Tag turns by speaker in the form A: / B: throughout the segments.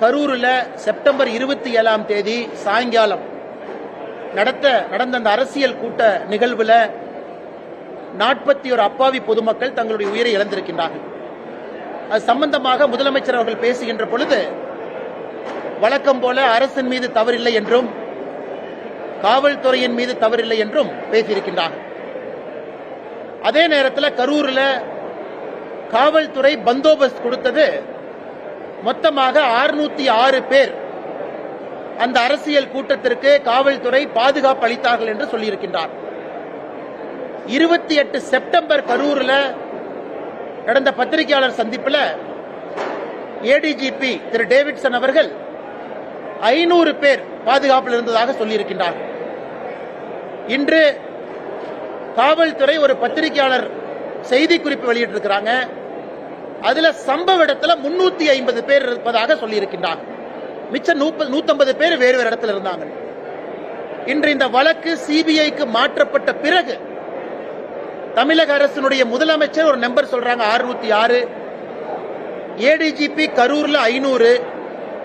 A: கரூரில் செப்டம்பர் 27ஆம் தேதி சாயங்காலம் நடந்த அந்த அரசியல் கூட்ட நிகழ்வில் 41 அப்பாவி பொதுமக்கள் தங்களுடைய உயிரை இழந்திருக்கின்றார்கள். அது சம்பந்தமாக முதலமைச்சர் அவர்கள் பேசுகின்ற பொழுது வழக்கம் போல அரசின் மீது தவறில்லை என்றும் காவல்துறையின் மீது தவறில்லை என்றும் பேசியிருக்கின்றார்கள். அதே நேரத்தில் கரூரில் காவல்துறை பந்தோபஸ்த் கொடுத்தது மொத்தமாக 606 பேர் அந்த அரசியல் கூட்டத்திற்கு காவல்துறை பாதுகாப்பு அளித்தார்கள் என்று சொல்லியிருக்கின்றார். 28 செப்டம்பர் கரூரில் நடந்த பத்திரிகையாளர் சந்திப்பில் ஏடிஜிபி திரு டேவிட்சன் அவர்கள் 500 பேர் பாதுகாப்பில் இருந்ததாக சொல்லியிருக்கின்றார். இன்று காவல்துறை ஒரு பத்திரிகையாளர் செய்தி குறிப்பு வெளியிட்டிருக்கிறாங்க. அதுல சம்பவ இடத்துல 350 பேர் இருப்பதாக சொல்லியிருக்கின்றார். மிச்சம் 150 பேர் வேறு வேறு இடத்துல இருந்தாங்க. இன்று இந்த வழக்கு சிபிஐக்கு மாற்றப்பட்ட பிறகு தமிழக அரசினுடைய முதலமைச்சர் ஒரு நம்பர் சொல்றாங்க 606, ஏடிஜிபி கரூர்ல 500,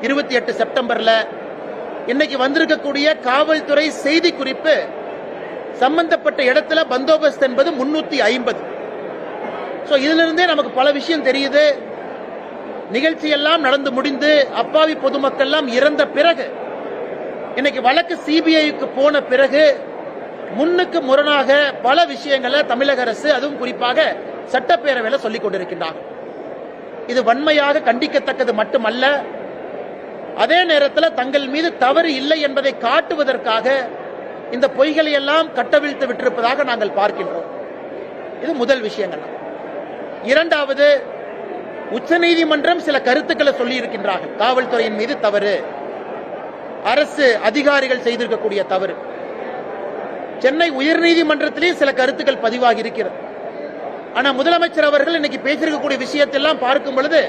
A: 28 செப்டம்பர்ல. இன்னைக்கு வந்திருக்கக்கூடிய காவல்துறை செய்தி குறிப்பு சம்பந்தப்பட்ட இடத்துல பந்தோபஸ்த் என்பது 350. இதுல இருந்தே நமக்கு பல விஷயம் தெரியுது. நிகழ்ச்சி எல்லாம் நடந்து முடிந்து அப்பாவி பொதுமக்கள் எல்லாம் இறந்த பிறகு இன்னைக்கு வழக்கு சிபிஐக்கு போன பிறகு முன்னுக்கு முரணாக பல விஷயங்களை தமிழக அரசு அதுவும் குறிப்பாக சட்டப்பேரவையில் சொல்லிக் கொண்டிருக்கின்றார். இது வன்மையாக கண்டிக்கத்தக்கது மட்டுமல்ல, அதே நேரத்தில் தங்கள் மீது தவறு இல்லை என்பதை காட்டுவதற்காக இந்த பொய்களை எல்லாம் கட்டவிழ்த்து விட்டிருப்பதாக நாங்கள் பார்க்கின்றோம். இது முதல் விஷயங்கள். இரண்டாவது, உச்சநீதிமன்றம் சில கருத்துக்களை சொல்லி இருக்கின்றார்கள். காவல்துறையின் மீது தவறு, அரசு அதிகாரிகள் செய்திருக்கக்கூடிய தவறு. சென்னை உயர்நீதிமன்றத்திலே சில கருத்துக்கள் பதிவாகி இருக்கிறது. ஆனா முதலமைச்சர் அவர்கள் இன்னைக்கு பேசியிருக்கக்கூடிய விஷயத்தெல்லாம் பார்க்கும் பொழுது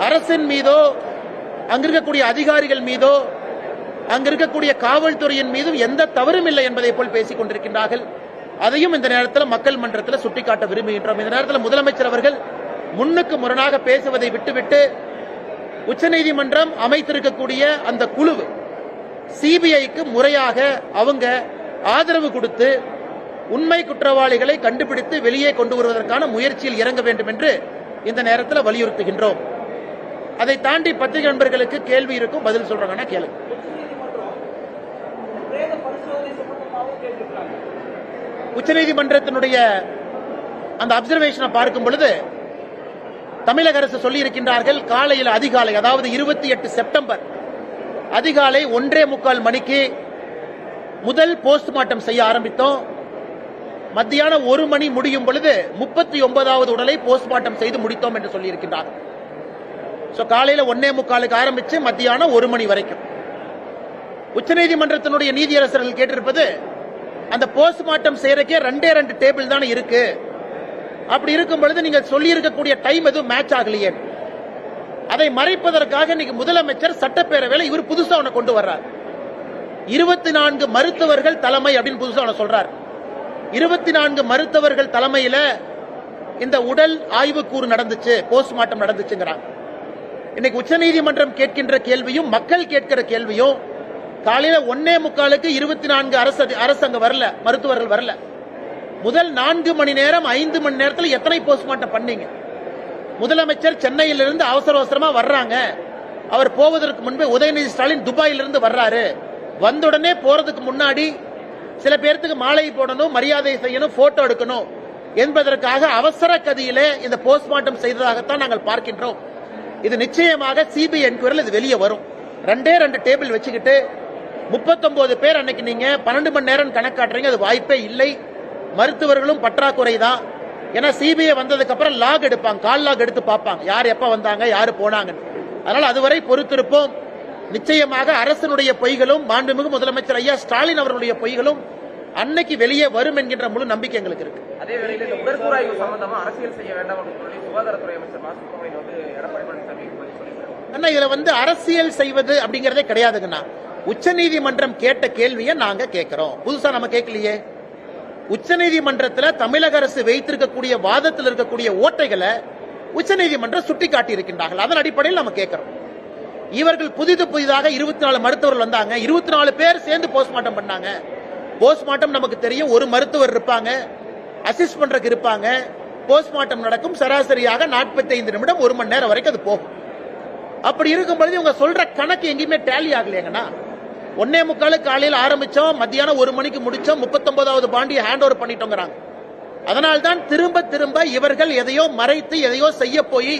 A: அரசின் மீதோ அங்கிருக்கக்கூடிய அதிகாரிகள் மீதோ அங்கிருக்கக்கூடிய காவல்துறையின் மீதும் எந்த தவறும் இல்லை என்பதை போல் பேசிக் கொண்டிருக்கின்றார்கள். அதையும் இந்த நேரத்தில் மக்கள் மன்றத்தில் சுட்டிக்காட்ட விரும்புகின்றோம். இந்த நேரத்தில் முதலமைச்சர் அவர்கள் முன்னுக்கு முரணாக பேசுவதை விட்டுவிட்டு உச்சநீதிமன்றம் அமைத்திருக்கக்கூடிய அந்த குழு சிபிஐக்கு முறையாக அவங்க ஆதரவு கொடுத்து உண்மை குற்றவாளிகளை கண்டுபிடித்து வெளியே கொண்டு வருவதற்கான முயற்சியில் இறங்க வேண்டும் என்று இந்த நேரத்தில் வலியுறுத்துகின்றோம். அதை தாண்டி பத்திரிகை நண்பர்களுக்கு கேள்வி இருக்கும், பதில் சொல்றாங்கன்னா கேளுங்க. உச்சநீதிமன்றத்தினுடைய அந்த அப்சர்வேஷனை பார்க்கும் பொழுது தமிழக அரசு சொல்லி இருக்கின்றார்கள், காலையில் அதிகாலை, அதாவது 28 செப்டம்பர் அதிகாலை 1:45 மணிக்கு முதல் போஸ்ட்மார்ட்டம் செய்ய ஆரம்பித்தோம். மத்தியானம் 1 மணி முடியும் பொழுது 39வது உடலை போஸ்ட்மார்ட்டம் செய்து முடித்தோம் என்று சொல்லி இருக்கின்றார்கள். காலையில் 1:45 ஆரம்பிச்சு மத்தியானம் 1 மணி வரைக்கும். உச்சநீதிமன்றத்தினுடைய நீதியரசர்கள் கேட்டிருப்பது, அந்த போஸ்ட்மார்ட்டம் செய்யறதுக்கே 2 டேபிள் தானே இருக்கு, அப்படி இருக்கும் பொழுது நீங்க சொல்லி இருக்கக்கூடிய டைம் எதுவும் மேட்ச் ஆகலையே. அதை மறைப்பதற்காக இன்னைக்கு முதலமைச்சர் சட்டப்பேரவையில் இவர் புதுசா ஒண்ணு கொண்டு வர்றார். 24 மருத்துவர்கள் தலைமை அப்படின்னு புதுசா ஒண்ணு சொல்றார். 24 மருத்துவர்கள் தலைமையில இந்த உடல் ஆய்வுக்கூறு நடந்துச்சு, போஸ்ட்மார்ட்டம் நடந்துச்சுங்கிறாங்க. இன்னைக்கு உச்சநீதிமன்றம் கேட்கின்ற கேள்வியும் மக்கள் கேட்கிற கேள்வியும், காலையில 1:45க்கு 24 அரசு அங்க வரல, மருத்துவர்கள் வரல. முதல் 4 மணி நேரம் 5 மணி நேரத்தில் எத்தனை போஸ்ட்மார்ட்டம் பண்ணீங்க? முதலமைச்சர் சென்னையிலிருந்து அவசர அவசரமா வர்றாங்க. அவர் போவதற்கு முன்பே உதயநிதி ஸ்டாலின் துபாயிலிருந்து வர்றாரு. வந்தவுடனே போறதுக்கு முன்னாடி சில பேருக்கு மாலை போடணும், மரியாதை செய்யணும், போட்டோ எடுக்கணும் என்பதற்காக அவசர கதியிலே இந்த போஸ்ட்மார்ட்டம் செய்ததாகத்தான் நாங்கள் பார்க்கின்றோம். இது நிச்சயமாக சிபிஐ என்கொயரியில் இது வெளியே வரும். 2 டேபிள் வச்சுக்கிட்டு 39 பேர் அன்னைக்கு நீங்க 12 மணி நேரம் கணக்காட்டுறீங்க, அது வாய்ப்பே இல்லை. மருத்துவர்களும் பற்றாக்குறை தான். ஏன்னா சிபிஐ வந்ததுக்கு அப்புறம் லாக் எடுப்பாங்க, கால் லாக் எடுத்து பார்ப்பாங்க, யார் எப்ப வந்தாங்க, யாரு போனாங்க. அதனால அதுவரை பொறுத்திருப்போம். நிச்சயமாக அரசனுடைய பொய்களும் மாண்புமிகு முதலமைச்சர் ஐயா ஸ்டாலின் அவர்களுடைய பொய்களும் அன்னைக்கு வெளியே வரும் என்கின்ற முழு நம்பிக்கை எங்களுக்கு இருக்கு.
B: அதே வேளையில் இந்த உடற்கூறாய்வு சம்பந்தமா அரசியல் செய்ய வேண்டாம் அப்படின்னு சொல்லி சுகாதாரத்துறை அமைச்சர் மாசுபொருள் எடப்பாடி பழனிசாமி சொல்லியிருக்காங்க.
A: இதுல அரசியல் செய்வது அப்படிங்கறதே கிடையாதுங்கண்ணா. உச்சநீதிமன்றம் கேட்ட கேள்வியை நாங்க கேட்கிறோம், புதுசா நம்ம கேட்கலையே. உச்சநீதிமன்றத்தில் தமிழக அரசு வைத்திருக்கக்கூடிய வாதத்தில் இருக்கக்கூடிய ஓட்டைகளை உச்சநீதிமன்றம் சுட்டிக்காட்டி இருக்கின்றார்கள். அதன் அடிப்படையில் நம்ம கேட்கிறோம். இவர்கள் புதிதாக 24 மருத்துவர்கள் வந்தாங்க. 24 பேர் சேர்ந்து போஸ்ட்மார்ட்டம் பண்ணாங்க. போஸ்ட்மார்ட்டம் நமக்கு தெரியும், ஒரு மருத்துவர் இருப்பாங்க, அசிஸ்ட் பண்றதுக்கு இருப்பாங்க. போஸ்ட்மார்ட்டம் நடக்கும் சராசரியாக 45 நிமிடம் 1 மணி நேரம் வரைக்கும் அது போகும். அப்படி இருக்கும் பொழுது இவங்க சொல்ற கணக்கு எங்கேயுமே டேலி ஆகலையங்கன்னா 1:45 காலையில் ஆரம்பிச்சோம், மத்தியானம் 1 மணிக்கு முடிச்சோம், 39வது பாண்டியை ஹேண்ட் ஓவர் பண்ணிட்டோங்கிறாங்க. அதனால்தான் திரும்ப திரும்ப இவர்கள் எதையோ மறைத்து எதையோ செய்ய போய்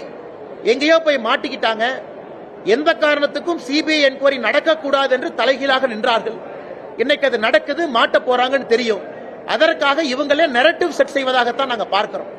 A: எங்கேயோ போய் மாட்டிக்கிட்டாங்க. எந்த காரணத்துக்கும் சிபிஐ என்கொயரி நடக்கக்கூடாது என்று தலைகீழாக நின்றார்கள். இன்னைக்கு அது நடக்குது, மாட்ட போறாங்கன்னு தெரியும். அதற்காக இவங்களே நெரட்டிவ் செட் செய்வதாகத்தான் நாங்க பார்க்கிறோம்.